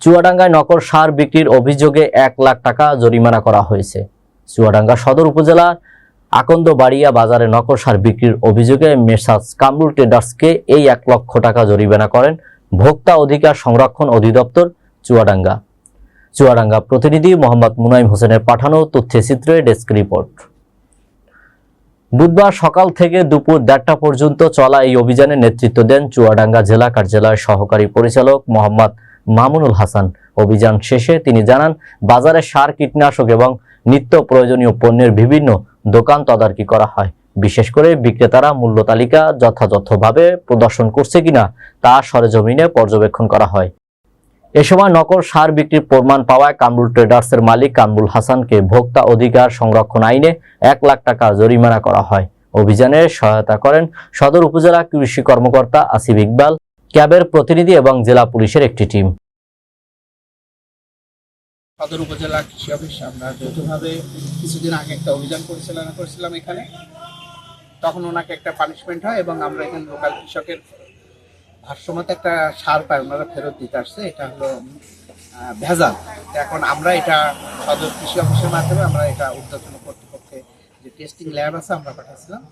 চুয়াডাঙ্গায় নকল সার বিক্রির অভিযোগে 1 লাখ টাকা জরিমানা করা হয়েছে। চুয়াডাঙ্গা সদর উপজেলার আকন্দবাড়িয়া বাজারে নকল সার বিক্রির অভিযোগে মেসার্স কামরুল ট্রেডার্সকে এই 1 লক্ষ টাকা জরিমানা করেন ভোক্তা অধিকার সংরক্ষণ অধিদপ্তর চুয়াডাঙ্গা প্রতিনিধি মোহাম্মদ মুনাইম হোসেনের পাঠানো তথ্যচিত্রে ডেস্ক রিপোর্ট। বুধবার সকাল থেকে দুপুর 1:30টা পর্যন্ত চলা এই অভিযানে নেতৃত্ব দেন চুয়াডাঙ্গা জেলা কার্যালয়ের সহকারী পরিচালক মোহাম্মদ মামুনুল হাসান। অভিযান শেষে তিনি জানান, বাজারে সার, কীটনাশক এবং নিত্য প্রয়োজনীয় পণ্যের বিভিন্ন দোকান তদারকি করা হয়। বিশেষ করে বিক্রেতারা মূল্য তালিকা যথাযথভাবে প্রদর্শন করছে কিনা তা সরেজমিনে পর্যবেক্ষণ করা হয়। এ সময় নকল সার বিক্রির প্রমাণ পাওয়ায় কামরুল ট্রেডার্সের মালিক কামরুল হাসানকে ভোক্তা অধিকার সংরক্ষণ আইনে 1 লাখ টাকা জরিমানা করা হয়। অভিযানে সহায়তা করেন সদর উপজেলা কৃষি কর্মকর্তা আসিফ ইকবাল, ক্যাবের প্রতিনিধি এবং জেলা পুলিশের একটি টিম। সদর উপজেলা কৃষি অফিস আমরা যৌথভাবে কিছুদিন আগে একটা অভিযান পরিচালনা করেছিলাম এখানে। তখন ওনাকে একটা পানিশমেন্ট হয় এবং আমরা এখানে লোকাল কৃষকের ভারসাম্যতে একটা সার পায়, ওনারা ফেরত দিতে আসছে। এটা হলো ভেজাল। এখন আমরা এটা সদর কৃষি অফিসের মাধ্যমে আমরা এটা ঊর্ধ্বতন কর্তৃপক্ষে যে টেস্টিং ল্যাব আছে আমরা পাঠাচ্ছিলাম।